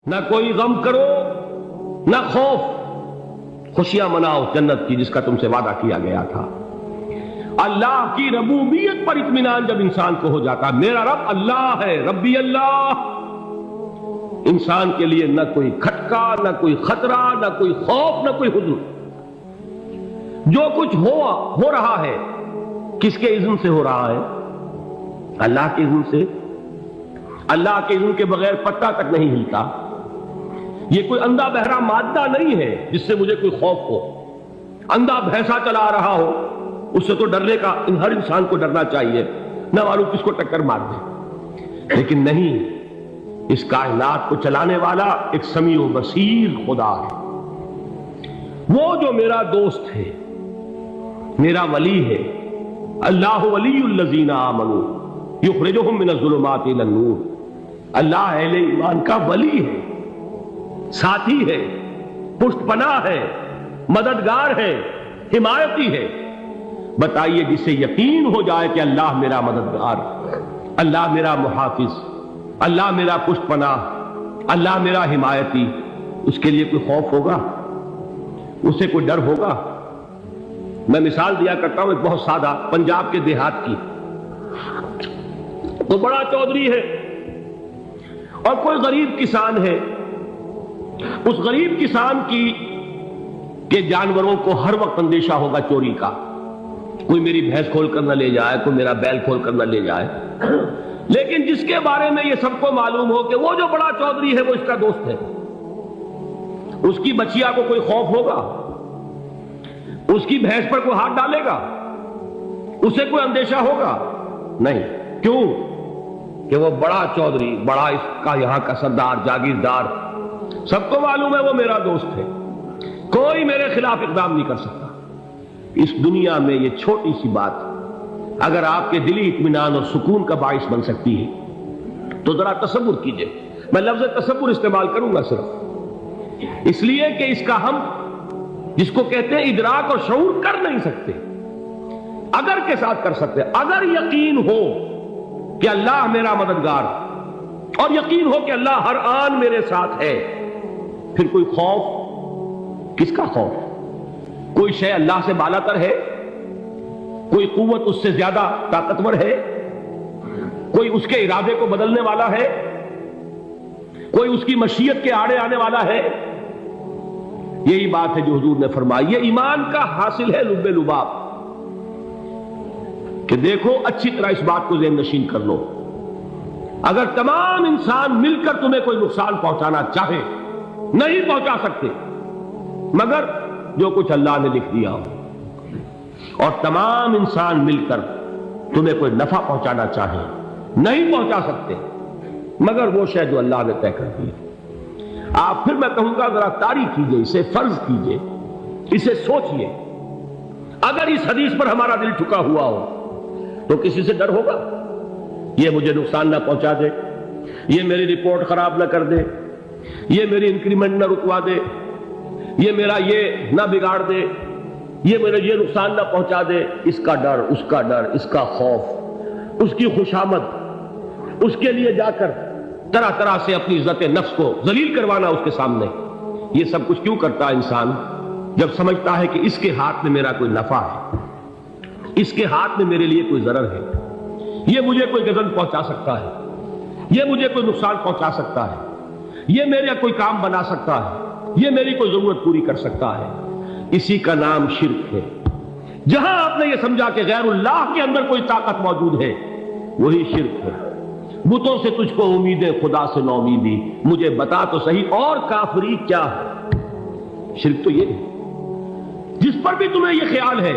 نہ کوئی غم کرو نہ خوف، خوشیاں مناؤ جنت کی جس کا تم سے وعدہ کیا گیا تھا۔ اللہ کی ربوبیت پر اطمینان جب انسان کو ہو جاتا، میرا رب اللہ ہے، ربی اللہ، انسان کے لیے نہ کوئی کھٹکا، نہ کوئی خطرہ، نہ کوئی خوف، نہ کوئی حزن۔ جو کچھ ہو رہا ہے کس کے اذن سے ہو رہا ہے؟ اللہ کے اذن سے۔ اللہ کے اذن کے بغیر پتا تک نہیں ہلتا۔ یہ کوئی اندھا بہرا مادہ نہیں ہے جس سے مجھے کوئی خوف ہو۔ اندھا بھینسا چلا رہا ہو اس سے تو ڈرنے کا ہر انسان کو ڈرنا چاہیے، نہ معلوم کس کو ٹکر مار دے۔ لیکن نہیں، اس کائنات کو چلانے والا ایک سمیع و بصیر خدا ہے۔ وہ جو میرا دوست ہے، میرا ولی ہے، اللہ ولی الذین آمنوا یخرجہم من الظلمات الی النور۔ اللہ اہل ایمان کا ولی ہے، ساتھی ہے، پشت پناہ ہے، مددگار ہے، حمایتی ہے۔ بتائیے جسے یقین ہو جائے کہ اللہ میرا مددگار، اللہ میرا محافظ، اللہ میرا پشت پناہ، اللہ میرا حمایتی، اس کے لیے کوئی خوف ہوگا؟ اسے کوئی ڈر ہوگا؟ میں مثال دیا کرتا ہوں ایک بہت سادہ، پنجاب کے دیہات کی۔ تو بڑا چودھری ہے اور کوئی غریب کسان ہے۔ اس غریب کسان کے جانوروں کو ہر وقت اندیشہ ہوگا چوری کا، کوئی میری بھینس کھول کر نہ لے جائے، کوئی میرا بیل کھول کر نہ لے جائے۔ لیکن جس کے بارے میں یہ سب کو معلوم ہو کہ وہ جو بڑا چودھری ہے وہ اس کا دوست ہے، اس کی بچیا کو کوئی خوف ہوگا؟ اس کی بھینس پر کوئی ہاتھ ڈالے گا؟ اسے کوئی اندیشہ ہوگا؟ نہیں۔ کیوں؟ کہ وہ بڑا چودھری، بڑا اس کا یہاں کا سردار، جاگیردار، سب کو معلوم ہے وہ میرا دوست ہے، کوئی میرے خلاف اقدام نہیں کر سکتا۔ اس دنیا میں یہ چھوٹی سی بات اگر آپ کے دلی اطمینان اور سکون کا باعث بن سکتی ہے تو ذرا تصور کیجئے۔ میں لفظ تصور استعمال کروں گا صرف اس لیے کہ اس کا ہم جس کو کہتے ہیں ادراک اور شعور کر نہیں سکتے، اگر کے ساتھ کر سکتے۔ اگر یقین ہو کہ اللہ میرا مددگار اور یقین ہو کہ اللہ ہر آن میرے ساتھ ہے، پھر کوئی خوف؟ کس کا خوف؟ کوئی شے اللہ سے بالا تر ہے؟ کوئی قوت اس سے زیادہ طاقتور ہے؟ کوئی اس کے ارادے کو بدلنے والا ہے؟ کوئی اس کی مشیت کے آڑے آنے والا ہے؟ یہی بات ہے جو حضور نے فرمائی۔ یہ ایمان کا حاصل ہے لب لباب، کہ دیکھو اچھی طرح اس بات کو ذہن نشین کر لو، اگر تمام انسان مل کر تمہیں کوئی نقصان پہنچانا چاہے نہیں پہنچا سکتے، مگر جو کچھ اللہ نے لکھ دیا ہو، اور تمام انسان مل کر تمہیں کوئی نفع پہنچانا چاہے نہیں پہنچا سکتے، مگر وہ شے جو اللہ نے طے کر دی۔ آپ پھر میں کہوں گا ذرا تاریخ کیجئے، اسے فرض کیجئے، اسے سوچئے۔ اگر اس حدیث پر ہمارا دل ٹھکا ہوا ہو تو کسی سے ڈر ہوگا؟ یہ مجھے نقصان نہ پہنچا دے، یہ میری رپورٹ خراب نہ کر دے، یہ میری انکریمنٹ نہ رکوا دے، یہ میرا یہ نہ بگاڑ دے، یہ میرا یہ نقصان نہ پہنچا دے۔ اس کا ڈر، اس کا ڈر، اس کا خوف، اس کی خوشامد، اس کے لیے جا کر طرح طرح سے اپنی عزت نفس کو ذلیل کروانا اس کے سامنے، یہ سب کچھ کیوں کرتا ہے انسان؟ جب سمجھتا ہے کہ اس کے ہاتھ میں میرا کوئی نفع ہے، اس کے ہاتھ میں میرے لیے کوئی ضرر ہے، یہ مجھے کوئی غضب پہنچا سکتا ہے، یہ مجھے کوئی نقصان پہنچا سکتا ہے، یہ میرا کوئی کام بنا سکتا ہے، یہ میری کوئی ضرورت پوری کر سکتا ہے، اسی کا نام شرک ہے۔ جہاں آپ نے یہ سمجھا کہ غیر اللہ کے اندر کوئی طاقت موجود ہے، وہی شرک ہے۔ بتوں سے تجھ کو امیدیں، خدا سے نو امیدی، مجھے بتا تو صحیح اور کافری کیا ہے؟ شرک تو یہ ہے۔ جس پر بھی تمہیں یہ خیال ہے،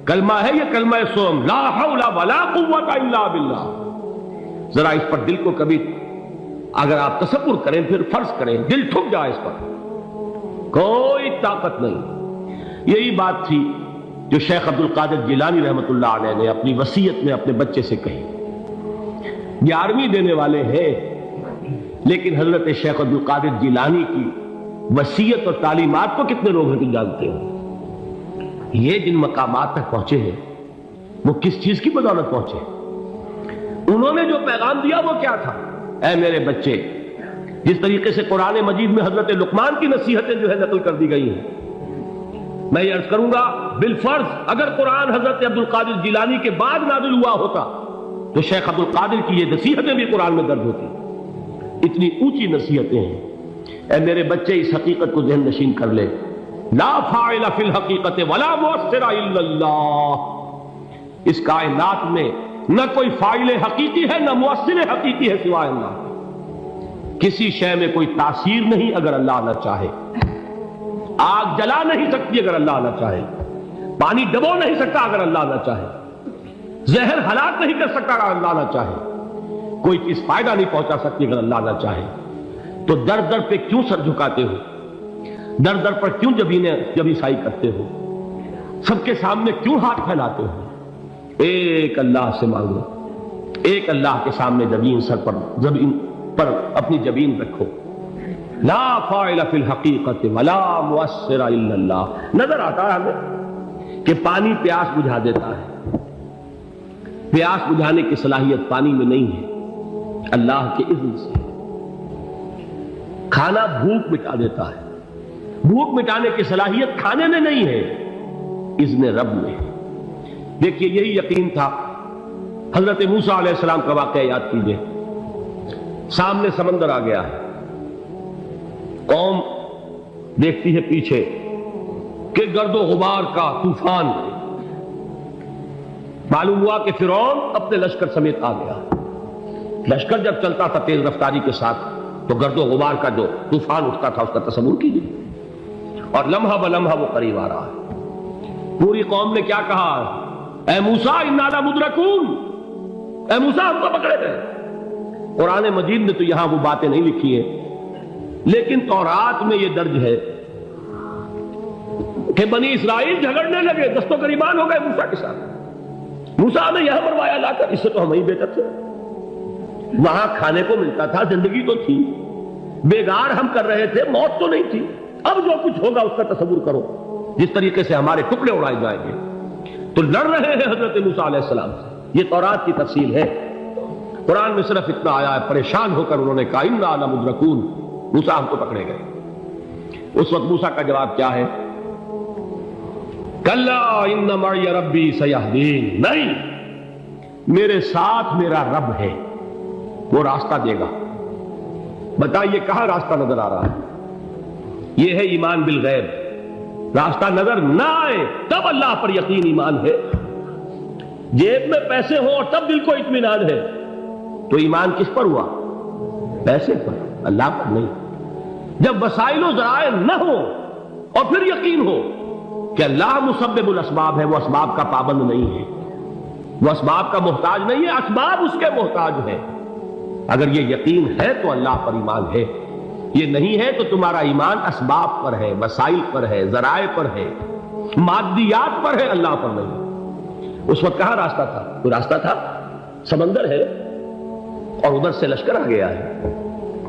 کلمہ ہے یہ کلمہ سوم، لا حول ولا قوت الا باللہ، ذرا اس پر دل کو کبھی اگر آپ تصور کریں، پھر فرض کریں، دل ٹھک جائے اس پر، کوئی طاقت نہیں۔ یہی بات تھی جو شیخ عبد القادر جیلانی رحمۃ اللہ علیہ نے اپنی وصیت میں اپنے بچے سے کہی۔ 11ویں دینے والے ہیں، لیکن حضرت شیخ عبد القادر جیلانی کی وصیت اور تعلیمات کو کتنے لوگ نہیں جانتے ہو؟ یہ جن مقامات تک پہنچے ہیں وہ کس چیز کی بدولت پہنچے؟ انہوں نے جو پیغام دیا وہ کیا تھا؟ اے میرے بچے، جس طریقے سے قرآن مجید میں حضرت لقمان کی نصیحتیں جو ہے نقل کر دی گئی ہیں. میں یہ عرض کروں گا بالفرض اگر قرآن حضرت عبد القادر جیلانی کے بعد نازل ہوا ہوتا تو شیخ عبد القادر کی یہ نصیحتیں بھی قرآن میں درج ہوتی. اتنی اونچی نصیحتیں ہیں. اے میرے بچے اس حقیقت کو ذہن نشین کر لے, لا فاعل فی الحقیقت ولا مؤثر الا اللہ. اس کائنات میں نہ کوئی فاعل حقیقی ہے نہ مؤثر حقیقی ہے سوائے اللہ. کسی شے میں کوئی تاثیر نہیں اگر اللہ نہ چاہے. آگ جلا نہیں سکتی اگر اللہ نہ چاہے. پانی ڈبو نہیں سکتا اگر اللہ نہ چاہے. زہر ہلاک نہیں کر سکتا اگر اللہ نہ چاہے. کوئی چیز فائدہ نہیں پہنچا سکتی اگر اللہ نہ چاہے. تو در در پہ کیوں سر جھکاتے ہو؟ در در پر کیوں جبیں سائی کرتے ہو؟ سب کے سامنے کیوں ہاتھ پھیلاتے ہو؟ ایک اللہ سے مانگو, ایک اللہ کے سامنے زمین پر اپنی جبین رکھو. لا فاعل فی الحقیقت ولا مؤثر الا اللہ. نظر آتا ہے ہمیں کہ پانی پیاس بجھا دیتا ہے. پیاس بجھانے کی صلاحیت پانی میں نہیں ہے, اللہ کے اذن سے. کھانا بھوک مٹا دیتا ہے. بھوک مٹانے کی صلاحیت کھانے میں نہیں ہے, اذن رب میں. دیکھیے یہی یقین تھا. حضرت موسیٰ علیہ السلام کا واقعہ یاد کیجئے. سامنے سمندر آ گیا ہے, قوم دیکھتی ہے پیچھے کہ گرد و غبار کا طوفان. معلوم ہوا کہ فرعون اپنے لشکر سمیت آ گیا. لشکر جب چلتا تھا تیز رفتاری کے ساتھ تو گرد و غبار کا جو طوفان اٹھتا تھا اس کا تصور کیجیے. اور لمحہ بلمحہ وہ قریب آ رہا ہے. پوری قوم نے کیا کہا؟ اے موسیٰ انا لمدرکون, اے موسیٰ ہم کو پکڑے گئے. قرآن مجید نے تو یہاں وہ باتیں نہیں لکھی ہیں, لیکن تورات میں یہ درج ہے کہ بنی اسرائیل جھگڑنے لگے, دست و گریبان ہو گئے موسیٰ کے ساتھ. موسیٰ نے یہاں مروایا لا کر, اس سے تو ہم ہی بہتر تھے. وہاں کھانے کو ملتا تھا, زندگی تو تھی, بیگار ہم کر رہے تھے, موت تو نہیں تھی. اب جو کچھ ہوگا اس کا تصور کرو, جس طریقے سے ہمارے ٹکڑے اڑائے جائیں گے. تو لڑ رہے ہیں حضرت موسیٰ علیہ السلام سے. یہ تورات کی تفصیل ہے. قرآن میں صرف اتنا آیا ہے, پریشان ہو کر انہوں نے کہا انا لمدرکون, موسیٰ ہم کو پکڑے گئے. اس وقت موسیٰ کا جواب کیا ہے؟ کلا ان معی ربی سیہدین. نہیں, میرے ساتھ میرا رب ہے, وہ راستہ دے گا. بتائیے کہاں راستہ نظر آ رہا ہے؟ یہ ہے ایمان بالغیب. راستہ نظر نہ آئے تب اللہ پر یقین ایمان ہے. جیب میں پیسے ہوں اور تب دل کو اطمینان ہے تو ایمان کس پر ہوا؟ پیسے پر, اللہ پر نہیں. جب وسائل و ذرائع نہ ہو اور پھر یقین ہو کہ اللہ مسبب الاسباب ہے, وہ اسباب کا پابند نہیں ہے, وہ اسباب کا محتاج نہیں ہے, اسباب اس کے محتاج ہے. اگر یہ یقین ہے تو اللہ پر ایمان ہے. یہ نہیں ہے تو تمہارا ایمان اسباب پر ہے, وسائل پر ہے, ذرائع پر ہے, مادیات پر ہے, اللہ پر نہیں. اس وقت کہاں راستہ تھا؟ کوئی راستہ تھا؟ سمندر ہے اور ادھر سے لشکر آ گیا ہے.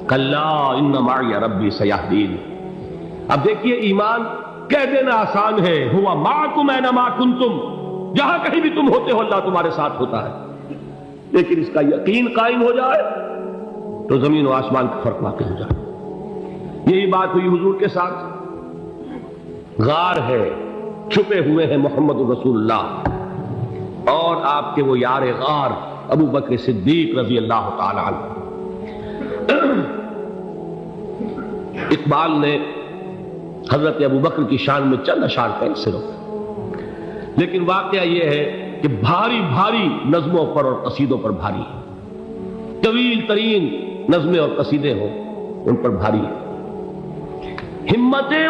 کلا ان معی ربی سیہدین. اب دیکھیے ایمان کہہ دینا آسان ہے, ہوا معکم اینما کنتم, جہاں کہیں بھی تم ہوتے ہو اللہ تمہارے ساتھ ہوتا ہے. لیکن اس کا یقین قائم ہو جائے تو زمین و آسمان کا فرق واقع ہو جائے. یہی بات ہوئی حضور کے ساتھ. غار ہے, چھپے ہوئے ہیں محمد رسول اللہ اور آپ کے وہ یار غار ابو بکر صدیق رضی اللہ تعالی عنہ. اقبال نے حضرت ابو بکر کی شان میں چند اشعار کہیں صرف, لیکن واقعہ یہ ہے کہ بھاری بھاری نظموں پر اور قصیدوں پر بھاری ہے. طویل ترین نظمیں اور قصیدے ہوں ان پر بھاری ہے. ہمتیں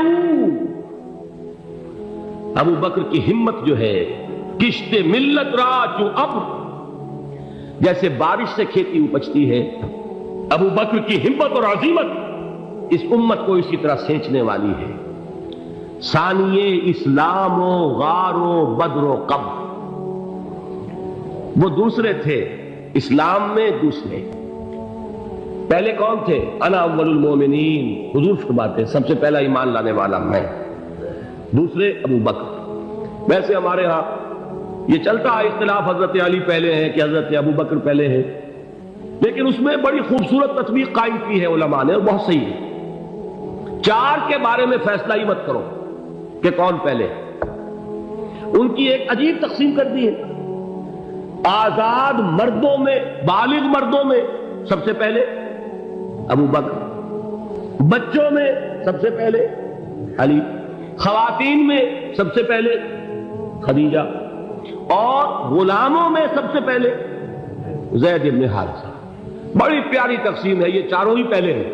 ابو بکر کی ہمت جو ہے, کشت ملت را چو ابر, جیسے بارش سے کھیتی اپجتی ہے, ابو بکر کی ہمت اور عظیمت اس امت کو اسی طرح سینچنے والی ہے. ثانیے اسلام و غار و بدر و قبر, وہ دوسرے تھے اسلام میں, دوسرے. پہلے کون تھے؟ انا اول المومنین, حضور فرماتے سب سے پہلا ایمان لانے والا میں. دوسرے ابو بکر. ویسے ہمارے ہاں یہ چلتا ہے اختلاف, حضرت علی پہلے ہیں کہ حضرت ابو بکر پہلے ہیں. لیکن اس میں بڑی خوبصورت تطبیق قائم کی ہے علماء نے، اور بہت صحیح ہے۔ 4 کے بارے میں فیصلہ ہی مت کرو کہ کون پہلے، ان کی ایک عجیب تقسیم کر دی ہے۔ آزاد مردوں میں، بالغ مردوں میں سب سے پہلے ابو بکر، بچوں میں سب سے پہلے علی، خواتین میں سب سے پہلے خدیجہ، اور غلاموں میں سب سے پہلے زید بن حارثہ۔ بڑی پیاری تقسیم ہے، یہ چاروں ہی پہلے ہیں،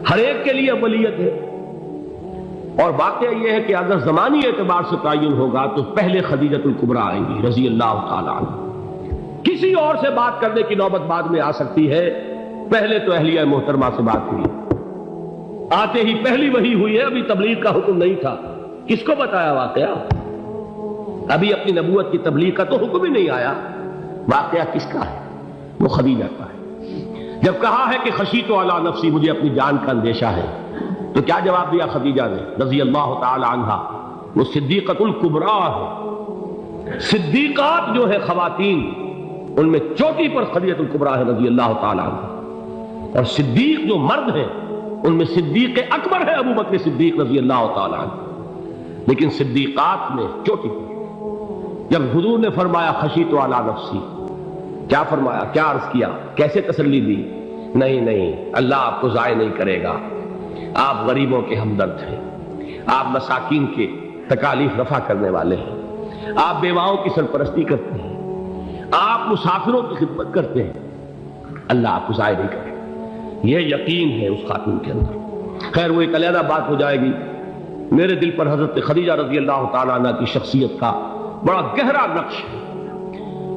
ہر ایک کے لیے اولیت ہے۔ اور واقعہ یہ ہے کہ اگر زمانی اعتبار سے تعین ہوگا تو پہلے خدیجۃ الکبریٰ آئیں گی رضی اللہ تعالی عنہ، کسی اور سے بات کرنے کی نوبت بعد میں آ سکتی ہے، پہلے تو اہلیہ محترمہ سے بات ہوئی، آتے ہی پہلی وحی ہوئی ہے، ابھی تبلیغ کا حکم نہیں تھا۔ کس کو بتایا واقعہ؟ ابھی اپنی نبوت کی تبلیغ کا تو حکم ہی نہیں آیا، واقعہ کس کا ہے؟ وہ خدیجہ کا ہے۔ جب کہا ہے کہ خشیت علی نفسی، مجھے اپنی جان کا اندیشہ ہے، تو کیا جواب دیا خدیجہ نے رضی اللہ تعالی عنہا؟ وہ صدیقۃ الکبریٰ ہے، صدیقات جو ہے خواتین، ان میں چوٹی پر خدیجۃ الکبریٰ ہے رضی اللہ تعالی عنہا، اور صدیق جو مرد ہیں ان میں صدیق اکبر ہے ابو بکر صدیق رضی اللہ تعالی عنہ، لیکن صدیقات میں چوٹی پر۔ جب حضور نے فرمایا خشیت علی نفسی، کیا فرمایا، کیا عرض کیا، کیسے تسلی دی؟ نہیں، اللہ آپ کو ضائع نہیں کرے گا، آپ غریبوں کے ہمدرد ہیں، آپ مساکین کے تکالیف رفع کرنے والے ہیں، آپ بیواؤں کی سرپرستی کرتے ہیں، آپ مسافروں کی خدمت کرتے ہیں، اللہ آپ کو ضائع نہیں کرے گا۔ یہ یقین ہے اس خاتون کے اندر۔ خیر وہ ایک علیحدہ بات ہو جائے گی۔ میرے دل پر حضرت خدیجہ رضی اللہ تعالیٰ عنہ کی شخصیت کا بڑا گہرا نقش ہے،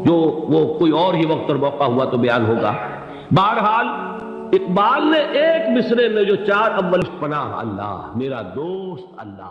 جو وہ کوئی اور ہی وقت اور موقع ہوا تو بیان ہوگا۔ بہرحال اقبال نے ایک مصرے میں جو 4 اول پناہ اللہ، میرا دوست اللہ۔